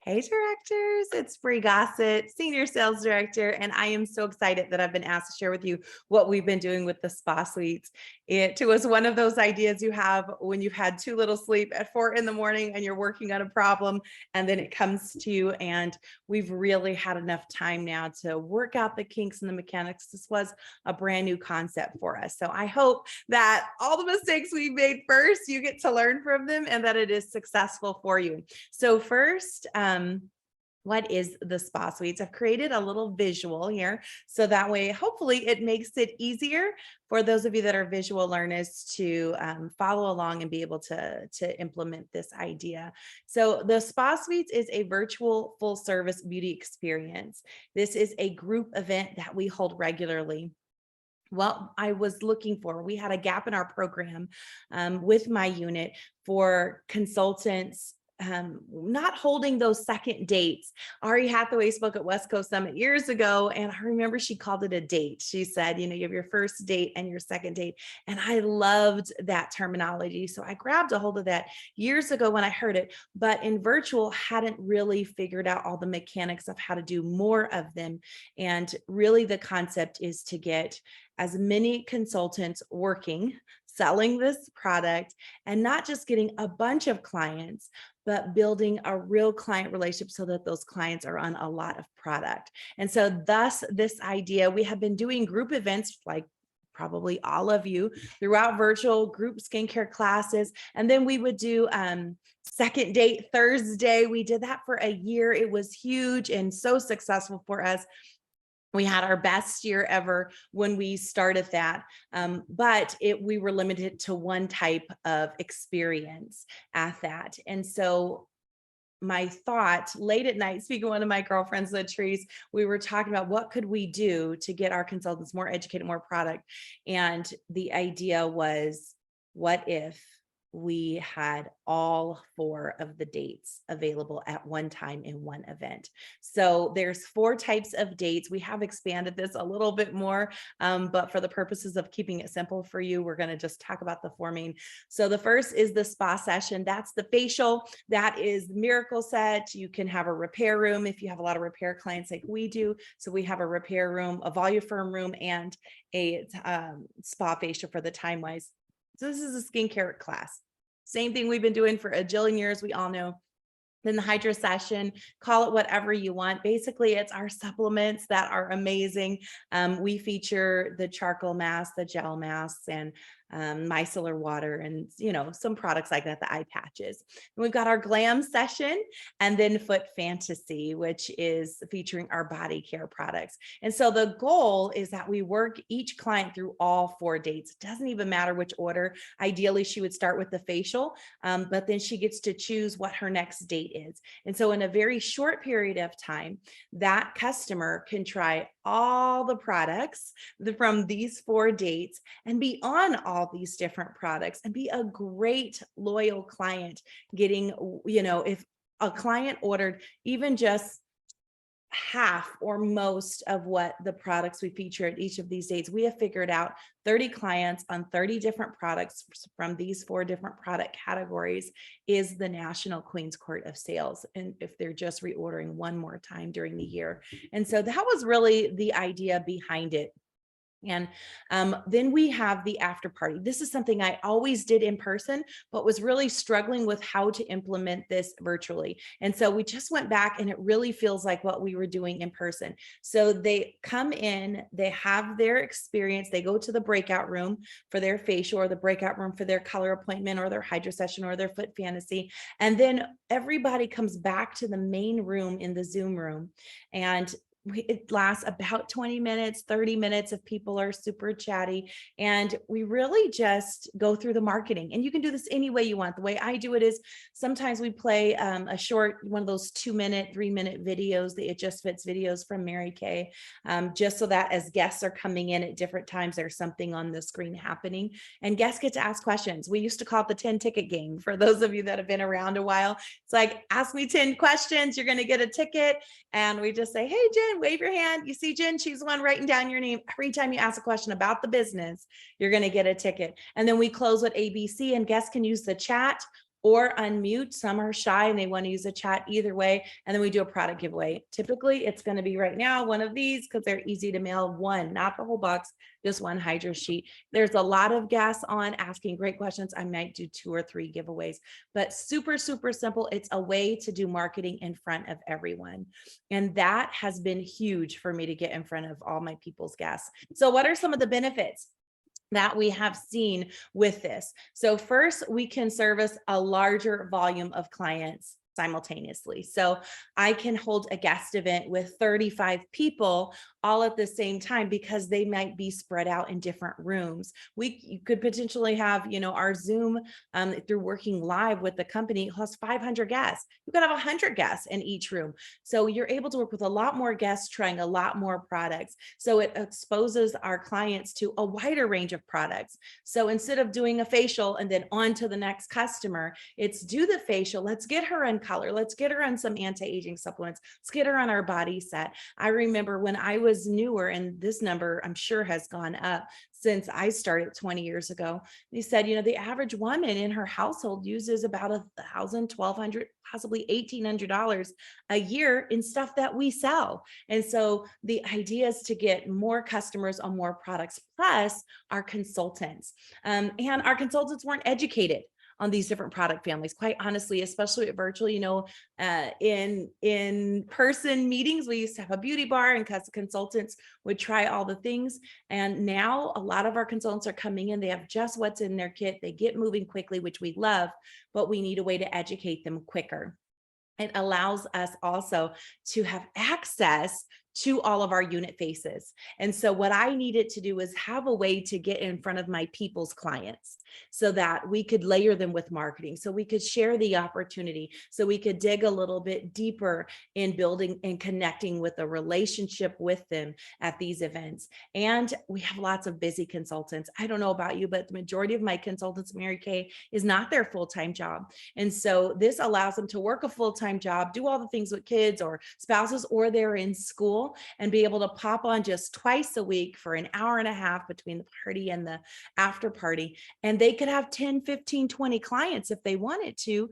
Hey, directors, it's Bree Gossett, Senior Sales Director, and I am so excited that I've been asked to share with you what we've been doing with the spa suites. It was one of those ideas you have when you've had too little sleep at 4 in the morning and you're working on a problem, and then it comes to you. And we've really had enough time now to work out the kinks and the mechanics. This was a brand new concept for us. So I hope that all the mistakes we made first, you get to learn from them and that it is successful for you. So first, what is the spa suites? I've created a little visual here. So that way, hopefully it makes it easier for those of you that are visual learners to follow along and be able to implement this idea. So the spa suites is a virtual full service beauty experience. This is a group event that we hold regularly. Well, I was looking for, we had a gap in our program with my unit for consultants not holding those second dates. Ari Hathaway spoke at West Coast Summit years ago, and I remember she called it a date. She said, you have your first date and your second date. And I loved that terminology. So I grabbed a hold of that years ago when I heard it, but in virtual hadn't really figured out all the mechanics of how to do more of them. And really the concept is to get as many consultants working, selling this product, and not just getting a bunch of clients, but building a real client relationship so that those clients are on a lot of product. And so thus this idea, we have been doing group events like probably all of you throughout virtual group skincare classes. And then we would do second date Thursday. We did that for a year. It was huge and so successful for us. We had our best year ever when we started that, but we were limited to one type of experience at that. And so my thought late at night, speaking to one of my girlfriends, Latrice, we were talking about what could we do to get our consultants more educated, more product. And the idea was, what if we had all 4 of the dates available at one time in one event? So there's 4 types of dates. We have expanded this a little bit more, but for the purposes of keeping it simple for you, we're going to just talk about the 4 main. So the first is the spa session. That's the facial. That is Miracle Set. You can have a repair room if you have a lot of repair clients like we do. So we have a repair room, a Voluform room, and a spa facial for the time wise. So this is a skincare class. Same thing we've been doing for a jillion years, we all know. Then the hydro session, call it whatever you want. Basically, it's our supplements that are amazing. We feature the charcoal mask, the gel masks, and micellar water, and some products like that, the eye patches. And we've got our glam session, and then foot fantasy, which is featuring our body care products. And so the goal is that we work each client through all 4 dates. It doesn't even matter which order. Ideally, she would start with the facial, but then she gets to choose what her next date is. And so in a very short period of time, that customer can try all the products from these 4 dates and be on all these different products and be a great loyal client, getting, if a client ordered even just half or most of what the products we feature at each of these dates, we have figured out 30 clients on 30 different products from these 4 different product categories is the National Queen's Court of Sales. And if they're just reordering one more time during the year. And so that was really the idea behind it. And then we have the after party. This is something I always did in person, but was really struggling with how to implement this virtually. And so we just went back, and it really feels like what we were doing in person. So they come in, they have their experience, they go to the breakout room for their facial, or the breakout room for their color appointment, or their hydro session, or their foot fantasy. And then everybody comes back to the main room in the Zoom room, and it lasts about 20 minutes, 30 minutes if people are super chatty. And we really just go through the marketing. And you can do this any way you want. The way I do it is sometimes we play a short, one of those 2-minute, 3-minute videos, the It Just Fits videos from Mary Kay, just so that as guests are coming in at different times, there's something on the screen happening and guests get to ask questions. We used to call it the 10 ticket game. For those of you that have been around a while, it's like, ask me 10 questions, you're going to get a ticket. And we just say, hey, Jen, wave your hand. You see Jen, she's the one writing down your name. Every time you ask a question about the business, you're going to get a ticket. And then we close with ABC, and guests can use the chat or unmute. Some are shy and they want to use a chat either way. And then we do a product giveaway. Typically, it's going to be right now one of these because they're easy to mail, one, not the whole box, just one hydro sheet. There's a lot of guests on asking great questions. I might do 2 or 3 giveaways, but super, super simple. It's a way to do marketing in front of everyone. And that has been huge for me to get in front of all my people's guests. So what are some of the benefits that we have seen with this? So first, we can service a larger volume of clients simultaneously. So I can hold a guest event with 35 people all at the same time because they might be spread out in different rooms. You could potentially have, our Zoom through working live with the company hosts 500 guests. You could have 100 guests in each room. So you're able to work with a lot more guests, trying a lot more products. So it exposes our clients to a wider range of products. So instead of doing a facial and then on to the next customer, it's do the facial. Let's get her on color. Let's get her on some anti-aging supplements. Let's get her on our body set. I remember when I was newer, and this number I'm sure has gone up since I started 20 years ago. They said, the average woman in her household uses about $1,000, $1,200, possibly $1,800 a year in stuff that we sell. And so the idea is to get more customers on more products, plus our consultants. And our consultants weren't educated on these different product families, quite honestly, especially at virtual. In person meetings, we used to have a beauty bar and consultants would try all the things. And now a lot of our consultants are coming in, they have just what's in their kit. They get moving quickly, which we love, but we need a way to educate them quicker. It allows us also to have access to all of our unit faces. And so what I needed to do is have a way to get in front of my people's clients so that we could layer them with marketing, so we could share the opportunity, so we could dig a little bit deeper in building and connecting with a relationship with them at these events. And we have lots of busy consultants. I don't know about you, but the majority of my consultants, Mary Kay, is not their full-time job. And so this allows them to work a full-time job, do all the things with kids or spouses, or they're in school, and be able to pop on just twice a week for an hour and a half between the party and the after party. And they could have 10, 15, 20 clients if they wanted to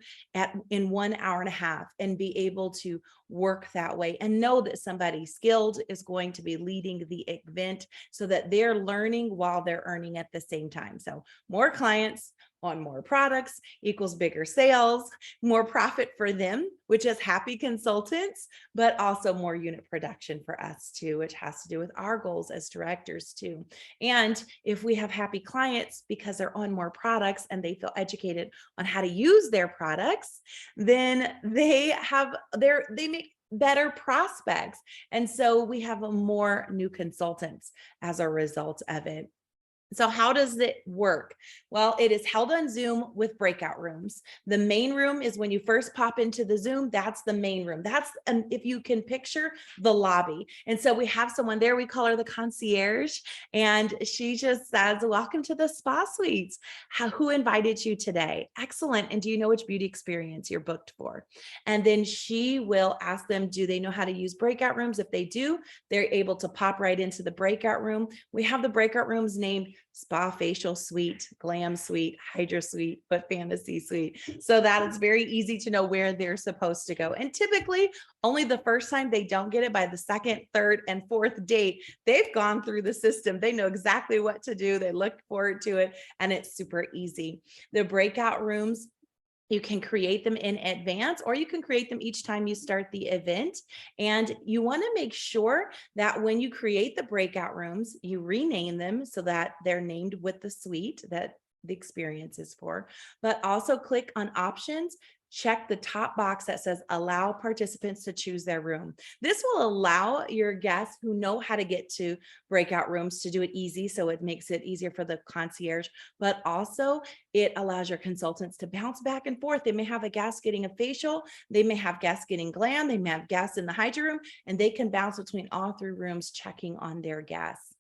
in 1 hour and a half, and be able to work that way and know that somebody skilled is going to be leading the event so that they're learning while they're earning at the same time. So more clients on more products equals bigger sales, more profit for them, which is happy consultants, but also more unit production for us too, which has to do with our goals as directors too. And if we have happy clients because they're on more products and they feel educated on how to use their products, then they make better prospects. And so we have more new consultants as a result of it. So how does it work? Well, it is held on Zoom with breakout rooms. The main room is when you first pop into the Zoom, that's the main room. That's, if you can picture, the lobby. And so we have someone there, we call her the concierge, and she just says, welcome to the Spa Suites. Who invited you today? Excellent. And do you know which beauty experience you're booked for? And then she will ask them, do they know how to use breakout rooms? If they do, they're able to pop right into the breakout room. We have the breakout rooms named Spa Facial Suite, Glam Suite, Hydra Suite, but Fantasy Suite, so that it's very easy to know where they're supposed to go. And typically only the first time, they don't get it. By the second, third, and fourth date, they've gone through the system. They know exactly what to do. They look forward to it, and it's super easy. The breakout rooms, you can create them in advance, or you can create them each time you start the event. And you want to make sure that when you create the breakout rooms, you rename them so that they're named with the suite that the experience is for, but also click on options. Check the top box that says allow participants to choose their room. This will allow your guests who know how to get to breakout rooms to do it easy. So it makes it easier for the concierge, but also it allows your consultants to bounce back and forth. They may have a guest getting a facial, they may have guests getting glam, they may have guests in the Hydra room, and they can bounce between all 3 rooms checking on their guests.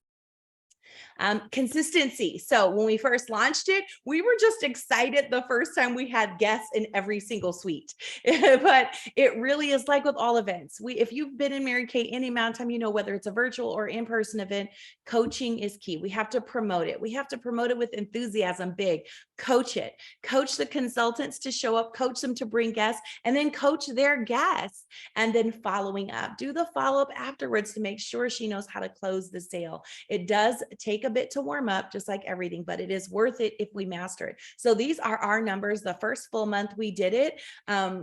Consistency. So when we first launched it, we were just excited the first time we had guests in every single suite. But it really is like with all events. If you've been in Mary Kay any amount of time, you know, whether it's a virtual or in-person event, coaching is key. We have to promote it. We have to promote it with enthusiasm, big. Coach it. Coach the consultants to show up, coach them to bring guests, and then coach their guests. And then following up. Do the follow-up afterwards to make sure she knows how to close the sale. It does take a bit to warm up, just like everything, but it is worth it if we master it. So these are our numbers. The first full month we did it,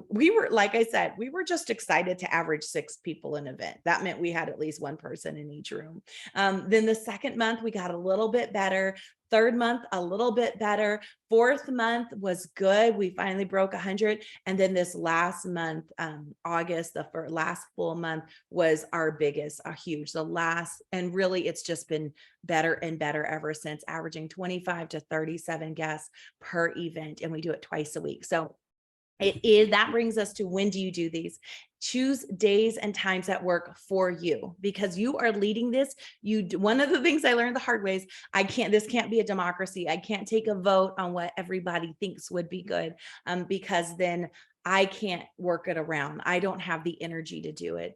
we were, like I said, we were just excited to average 6 people an event. That meant we had at least one person in each room. Then the second month, we got a little bit better. Third month, a little bit better. Fourth month was good. We finally broke 100. And then this last month, August, the last full month was our biggest, huge, the last, and really it's just been better and better ever since, averaging 25 to 37 guests per event. And we do it twice a week. So that brings us to, when do you do these? Choose days and times that work for you, because you are leading this. One of the things I learned the hard way is this can't be a democracy. I can't take a vote on what everybody thinks would be good, because then I can't work it around. I don't have the energy to do it,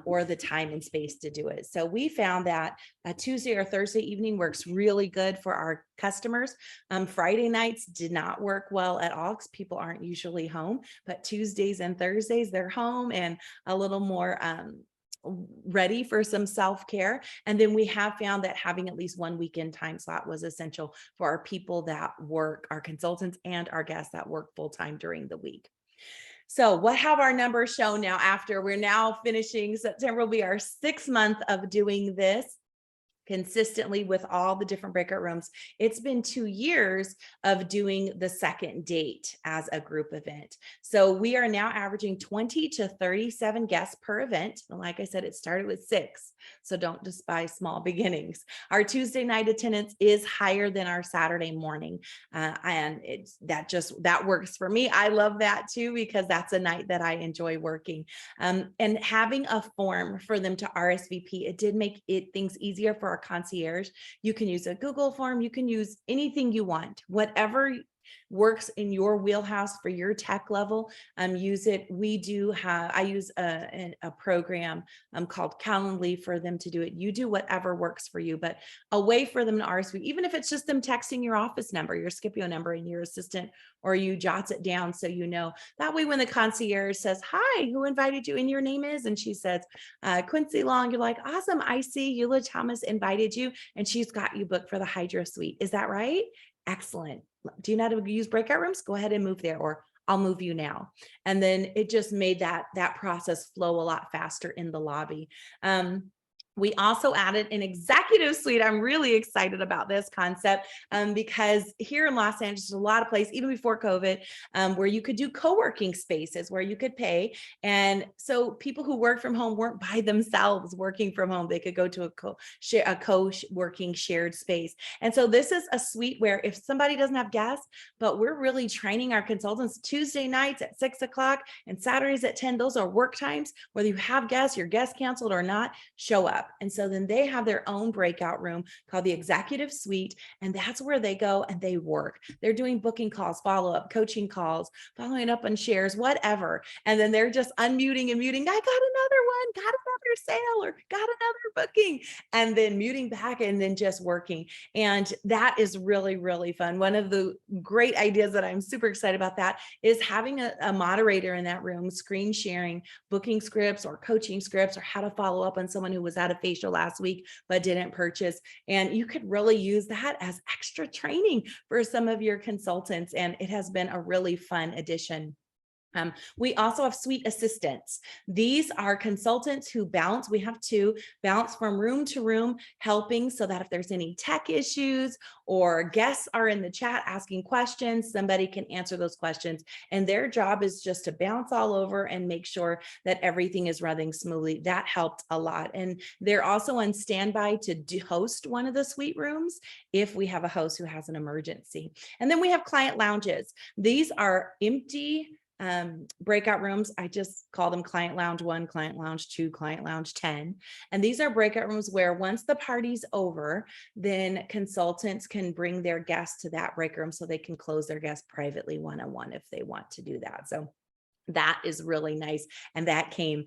or the time and space to do it. So we found that a Tuesday or Thursday evening works really good for our customers. Friday nights did not work well at all because people aren't usually home, but Tuesdays and Thursdays, they're home and a little more ready for some self-care. And then we have found that having at least one weekend time slot was essential for our people that work, our consultants and our guests that work full-time during the week. So what have our numbers shown now after we're now finishing? September will be our 6th month of doing this consistently with all the different breakout rooms. It's been 2 years of doing the second date as a group event. So we are now averaging 20 to 37 guests per event. And like I said, it started with 6. So don't despise small beginnings. Our Tuesday night attendance is higher than our Saturday morning. And that works for me. I love that too, because that's a night that I enjoy working. And having a form for them to RSVP, it did make things easier for our concierge. You can use a Google form. You can use anything you want, whatever works in your wheelhouse for your tech level. Use it. I use a program called Calendly for them to do it. You do whatever works for you, but a way for them to RSVP, even if it's just them texting your office number, your Scipio number, and your assistant, or you jots it down so you know. That way when the concierge says, "Hi, who invited you?" and your name is, and she says, Quincy Long, you're like, "Awesome, I see Eula Thomas invited you, and she's got you booked for the Hydro Suite. Is that right? Excellent. Do you know how to use breakout rooms? Go ahead and move there, or I'll move you now." And then it just made that process flow a lot faster in the lobby. We also added an executive suite. I'm really excited about this concept because here in Los Angeles, there's a lot of places, even before COVID, where you could do co-working spaces where you could pay. And so people who work from home weren't by themselves working from home. They could go to a co-working shared space. And so this is a suite where if somebody doesn't have guests, but we're really training our consultants Tuesday nights at 6 o'clock and Saturdays at 10, those are work times. Whether you have guests, your guest canceled or not, show up. And so then they have their own breakout room called the Executive Suite. And that's where they go and they work. They're doing booking calls, follow-up, coaching calls, following up on shares, whatever. And then they're just unmuting and muting. "I got another one, got another sale, or got another booking," and then muting back and then just working. And that is really, really fun. One of the great ideas that I'm super excited about that is having a moderator in that room, screen sharing booking scripts or coaching scripts, or how to follow up on someone who was at a facial last week but didn't purchase. And you could really use that as extra training for some of your consultants. And it has been a really fun addition. We also have suite assistants. These are consultants who bounce. We have 2 bounce from room to room, helping so that if there's any tech issues or guests are in the chat asking questions, somebody can answer those questions. And their job is just to bounce all over and make sure that everything is running smoothly. That helped a lot. And they're also on standby to host one of the suite rooms if we have a host who has an emergency. And then we have client lounges. These are empty breakout rooms. I just call them client lounge 1, client lounge 2, client lounge 10. And these are breakout rooms where once the party's over, then consultants can bring their guests to that break room so they can close their guests privately one-on-one if they want to do that. So that is really nice. And that came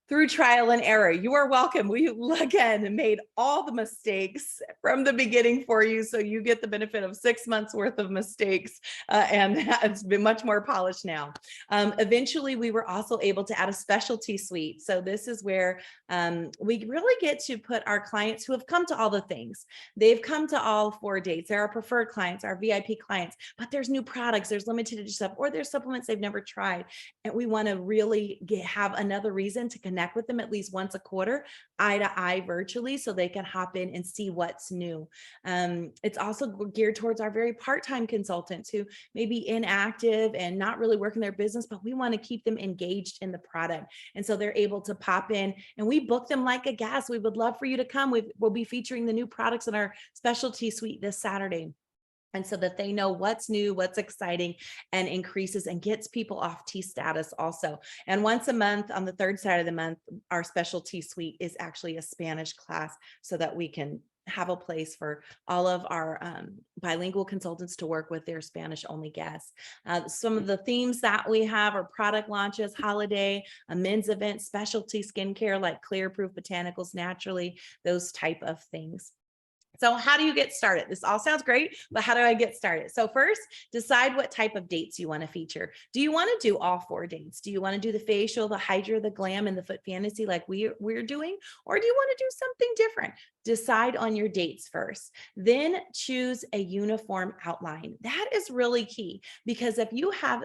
through trial and error. You are welcome. We again made all the mistakes from the beginning for you, so you get the benefit of 6 months worth of mistakes, and it's been much more polished now. Eventually, we were also able to add a specialty suite. So this is where we really get to put our clients who have come to all the things. They've come to all 4 dates. They're our preferred clients, our VIP clients, but there's new products, there's limited edition stuff, or there's supplements they've never tried. And we want to really have another reason to connect with them at least once a quarter, eye to eye virtually, so they can hop in and see what's new. It's also geared towards our very part-time consultants who may be inactive and not really working their business, but we want to keep them engaged in the product. And so they're able to pop in and we book them like a guest. We would love for you to come. We'll be featuring the new products in our specialty suite this Saturday. And so that they know what's new, what's exciting, and increases and gets people off T status also. And once a month on the 3rd Saturday of the month, our specialty suite is actually a Spanish class so that we can have a place for all of our bilingual consultants to work with their Spanish only guests. Some of the themes that we have are product launches, holiday, a men's event, specialty skincare like Clear Proof Botanicals Naturally, those type of things. So how do you get started? This all sounds great, but how do I get started? So first, decide what type of dates you want to feature. Do you want to do all 4 dates? Do you want to do the facial, the hydra, the glam, and the foot fantasy like we're doing? Or do you want to do something different? Decide on your dates first. Then choose a uniform outline. That is really key because if you have,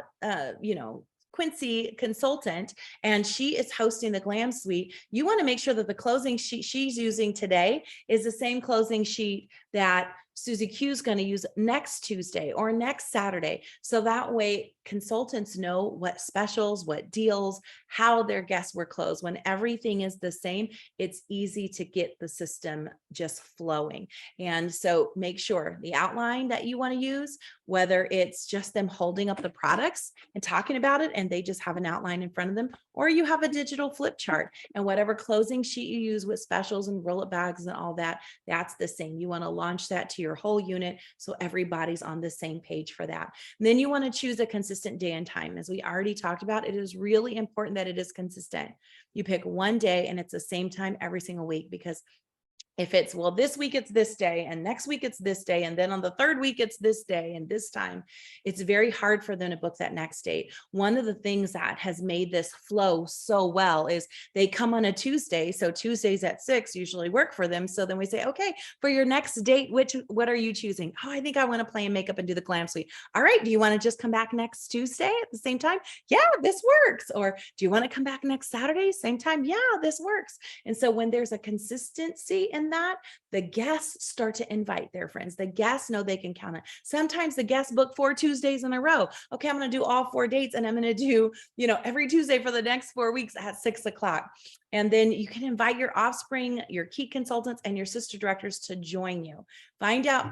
Quincy consultant and she is hosting the glam suite, you want to make sure that the closing sheet she's using today is the same closing sheet that Susie Q is going to use next Tuesday or next Saturday. So that way consultants know what specials, what deals, how their guests were closed. When everything is the same, it's easy to get the system just flowing. And so make sure the outline that you want to use, whether it's just them holding up the products and talking about it, and they just have an outline in front of them, or you have a digital flip chart and whatever closing sheet you use with specials and roll-up bags and all that, that's the same. You want to launch that to your whole unit so everybody's on the same page for that. And then you want to choose a consistent day and time. As we already talked about, it is really important that it is consistent. You pick one day and it's the same time every single week, because if it's, well, this week it's this day and next week it's this day, and then on the 3rd week it's this day and this time, it's very hard for them to book that next date. One of the things that has made this flow so well is they come on a Tuesday. So Tuesdays at 6 usually work for them. So then we say, okay, for your next date, what are you choosing? Oh, I think I want to play and makeup and do the glam suite. All right. Do you want to just come back next Tuesday at the same time? Yeah, this works. Or do you want to come back next Saturday, same time? Yeah, this works. And so when there's a consistency in that, the guests start to invite their friends. The guests know they can count on. Sometimes the guests book 4 Tuesdays in a row. Okay, I'm going to do all 4 dates and I'm going to do, every Tuesday for the next 4 weeks at 6 o'clock. And then you can invite your offspring, your key consultants, and your sister directors to join you.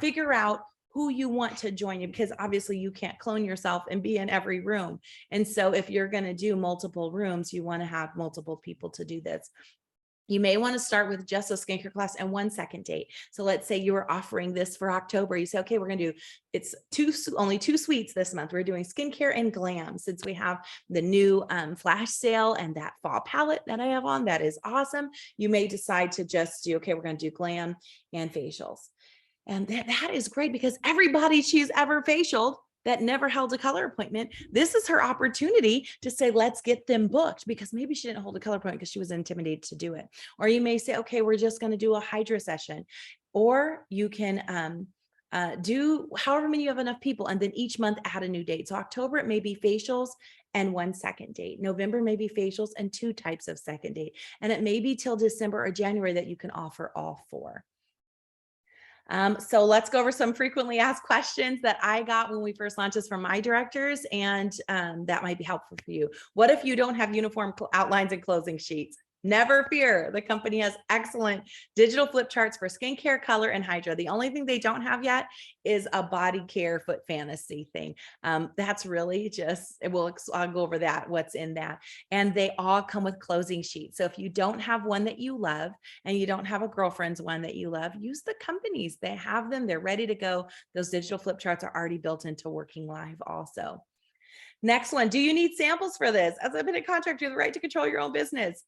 Figure out who you want to join you, because obviously you can't clone yourself and be in every room. And so if you're going to do multiple rooms, you want to have multiple people to do this. You may want to start with just a skincare class and 1 second date. So let's say you were offering this for October. You say, okay, we're going to do, it's only 2 suites this month. We're doing skincare and glam, since we have the new flash sale and that fall palette that I have on. That is awesome. You may decide to just do, okay, we're going to do glam and facials. And that is great, because everybody she's ever facialed that never held a color appointment, this is her opportunity to say, let's get them booked, because maybe she didn't hold a color appointment because she was intimidated to do it. Or you may say, okay, we're just going to do a hydra session. Or you can do however many you have enough people, and then each month add a new date. So October, it may be facials and 1 second date. November may be facials and 2 types of second date. And it may be till December or January that you can offer all 4. So let's go over some frequently asked questions that I got when we first launched this from my directors, and that might be helpful for you. What if you don't have uniform outlines and closing sheets? Never fear. The company has excellent digital flip charts for skincare, color, and hydra. The only thing they don't have yet is a body care foot fantasy thing. That's really just, I'll go over that, what's in that. And they all come with closing sheets. So if you don't have one that you love and you don't have a girlfriend's one that you love, use the companies. They have them, they're ready to go. Those digital flip charts are already built into Working Live also. Next one, do you need samples for this? As I've been a contractor, the right to control your own business.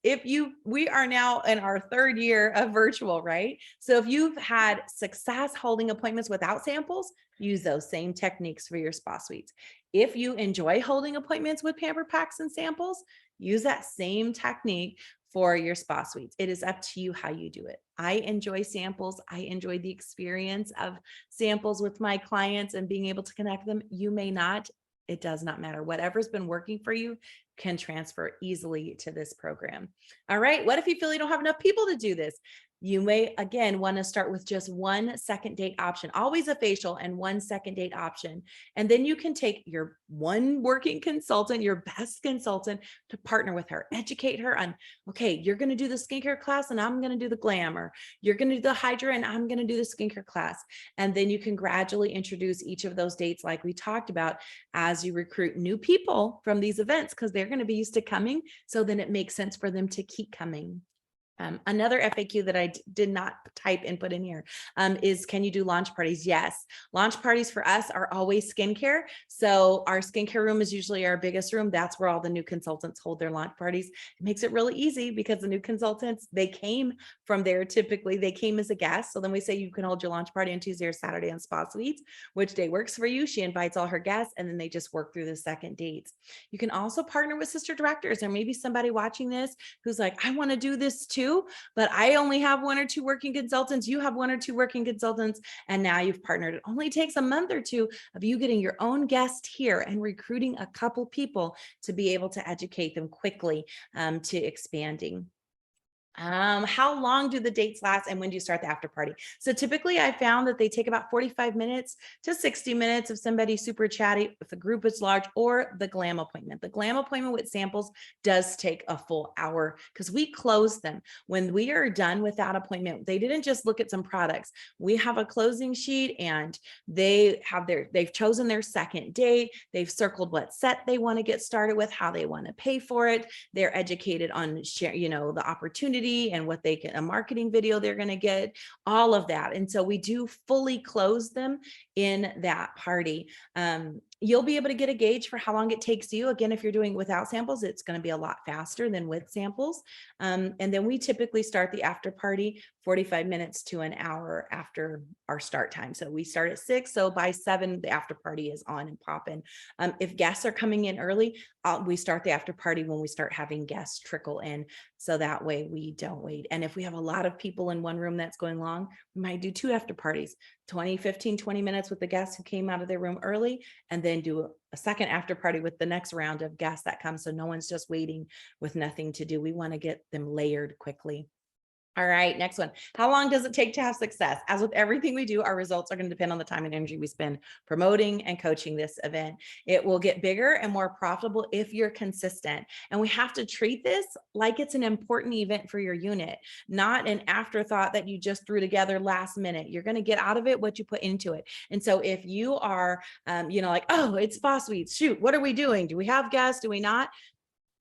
We are now in our 3rd year of virtual, right? So if you've had success holding appointments without samples, use those same techniques for your spa suites. If you enjoy holding appointments with pamper packs and samples, use that same technique for your spa suites. It is up to you how you do it. I enjoy samples. I enjoy the experience of samples with my clients and being able to connect them. You may not. It does not matter. Whatever's been working for you can transfer easily to this program. All right. What if you feel you don't have enough people to do this? You may, again, want to start with just one second date option, always a facial and one second date option. And then you can take your one working consultant, your best consultant, to partner with her, educate her on, okay, you're going to do the skincare class and I'm going to do the glam, or you're going to do the hydra and I'm going to do the skincare class. And then you can gradually introduce each of those dates, like we talked about, as you recruit new people from these events, because they're going to be used to coming. So then it makes sense for them to keep coming. Another FAQ that I did not type and put in here is, can you do launch parties? Yes. Launch parties for us are always skincare. So our skincare room is usually our biggest room. That's where all the new consultants hold their launch parties. It makes it really easy because the new consultants, they came from there. Typically they came as a guest. So then we say you can hold your launch party on Tuesday or Saturday on Spa Suites. Which day works for you? She invites all her guests and then they just work through the second dates. You can also partner with sister directors, or maybe somebody watching this who's like, I want to do this too, but I only have 1 or 2 working consultants. You have 1 or 2 working consultants, and now you've partnered. It only takes a month or 2 of you getting your own guest here and recruiting a couple people to be able to educate them quickly to expanding. How long do the dates last and when do you start the after party? So typically I found that they take about 45 minutes to 60 minutes if somebody's super chatty, if the group is large, or the glam appointment. The glam appointment with samples does take a full hour because we close them. When we are done with that appointment, they didn't just look at some products. We have a closing sheet and they've chosen their second date. They've circled what set they want to get started with, how they want to pay for it. They're educated on the opportunity and what they can, a marketing video they're going to get, all of that. And so we do fully close them in that party. You'll be able to get a gauge for how long it takes you. Again, if you're doing without samples, it's going to be a lot faster than with samples. And then we typically start the after party 45 minutes to an hour after our start time. So we start at 6. So by 7, the after party is on and popping. If guests are coming in early, we start the after party when we start having guests trickle in. So that way we don't wait. And if we have a lot of people in one room that's going long, we might do 2 after parties, 15, 20 minutes with the guests who came out of their room early, and then do a second after party with the next round of guests that come. So no one's just waiting with nothing to do. We want to get them layered quickly. All right, next one. How long does it take to have success? As with everything we do, our results are going to depend on the time and energy we spend promoting and coaching this event. It will get bigger and more profitable if you're consistent. And we have to treat this like it's an important event for your unit, not an afterthought that you just threw together last minute. You're going to get out of it what you put into it. And so if you are, like, oh, it's Spa Suites, shoot, what are we doing? Do we have guests? Do we not?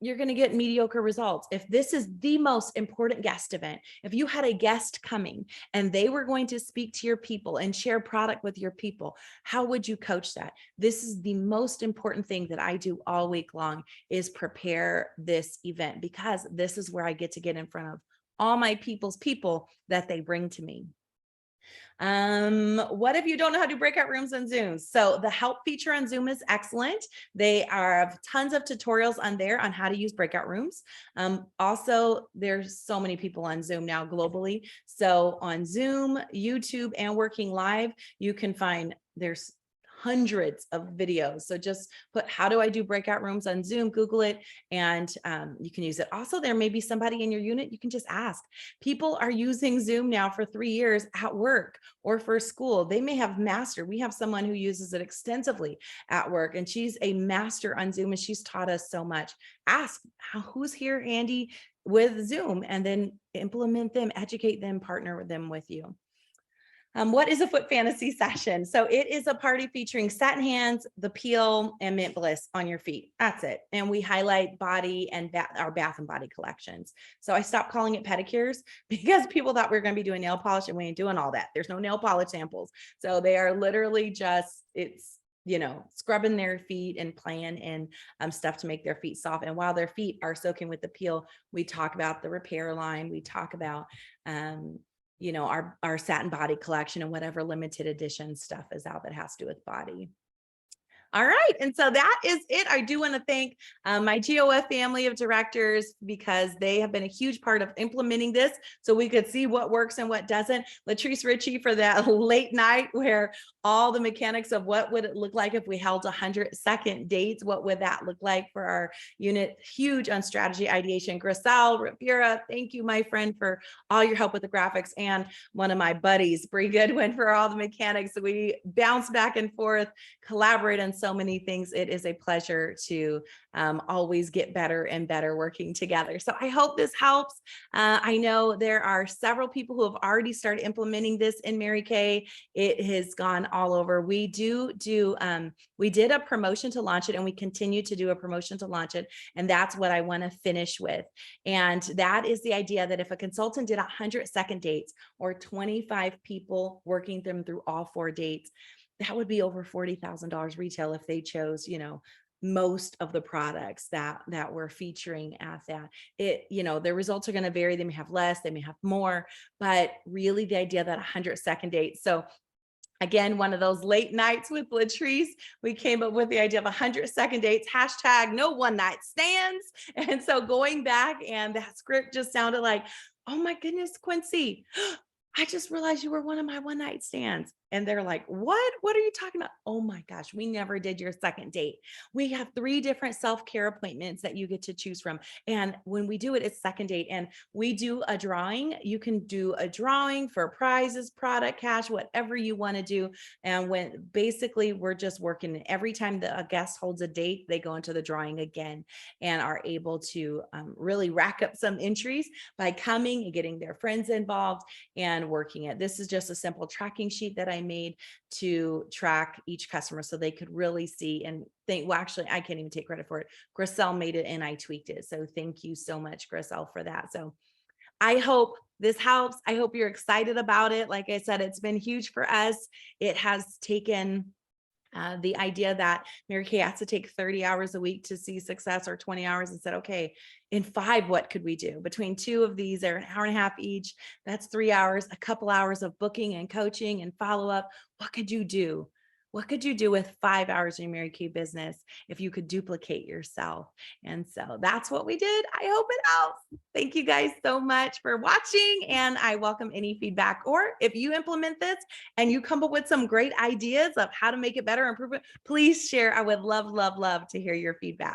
You're going to get mediocre results. If this is the most important guest event, if you had a guest coming and they were going to speak to your people and share product with your people, how would you coach that? This is the most important thing that I do all week long, is prepare this event, because this is where I get to get in front of all my people's people that they bring to me. What if you don't know how to do breakout rooms on Zoom? So the help feature on Zoom is excellent. They have tons of tutorials on there on how to use breakout rooms. Also, there's so many people on Zoom now globally. So on Zoom, YouTube, and Working Live, you can find there's hundreds of videos. So just put, how do I do breakout rooms on Zoom? Google it, and you can use it. Also, there may be somebody in your unit you can just ask. People are using Zoom now for 3 years at work or for school. They may have mastered. We have someone who uses it extensively at work, and she's a master on Zoom, and she's taught us so much. Ask, who's here, Andy, with Zoom, and then implement them, educate them, partner with them with you. What is a foot fantasy session? So it is a party featuring satin hands, the peel, and mint bliss on your feet. That's it. And we highlight body and our bath and body collections. So I stopped calling it pedicures because people thought we were going to be doing nail polish, and we ain't doing all that. There's no nail polish samples. So they are literally just, it's, scrubbing their feet and playing in stuff to make their feet soft. And while their feet are soaking with the peel, we talk about the repair line. We talk about, our satin body collection and whatever limited edition stuff is out that has to do with body. All right. And so that is it. I do want to thank my GOF family of directors, because they have been a huge part of implementing this so we could see what works and what doesn't. Latrice Ritchie for that late night where all the mechanics of what would it look like if we held 100-second dates? What would that look like for our unit? Huge on strategy ideation. Grisel Rivera, thank you, my friend, for all your help with the graphics. And one of my buddies, Bree Goodwin, for all the mechanics. We bounce back and forth, collaborate on so many things. It is a pleasure to always get better and better working together. So I hope this helps. I know there are several people who have already started implementing this in Mary Kay. It has gone all over. We did a promotion to launch it, and we continue to do a promotion to launch it. And that's what I want to finish with. And that is the idea that if a consultant did 100-second dates or 25 people working them through all 4 dates, that would be over $40,000 retail if they chose, most of the products that we're featuring at that. The results are going to vary. They may have less, they may have more, but really the idea that 100-second date. So again, one of those late nights with Latrice, we came up with the idea of 100-second dates, hashtag no one night stands. And so going back, and that script just sounded like, oh my goodness, Quincy, I just realized you were one of my one night stands. And they're like, what are you talking about? Oh my gosh, we never did your second date. We have 3 different self-care appointments that you get to choose from. And when we do it, it's second date. And we do a drawing. You can do a drawing for prizes, product, cash, whatever you want to do. And when basically we're just working, every time a guest holds a date, they go into the drawing again and are able to really rack up some entries by coming and getting their friends involved and working it. This is just a simple tracking sheet that I made to track each customer so they could really see and think, well, actually, I can't even take credit for it. Grisel made it and I tweaked it. So thank you so much, Grisel, for that. So I hope this helps. I hope you're excited about it. Like I said, it's been huge for us. It has taken the idea that Mary Kay has to take 30 hours a week to see success, or 20 hours, and said, okay, in 5, what could we do? Between 2 of these, they're an hour and a half each. That's 3 hours, a couple hours of booking and coaching and follow-up. What could you do? What could you do with 5 hours in your Mary Kay business if you could duplicate yourself? And so that's what we did. I hope it helps. Thank you guys so much for watching, and I welcome any feedback. Or if you implement this and you come up with some great ideas of how to make it better, improve it, please share. I would love, love, love to hear your feedback.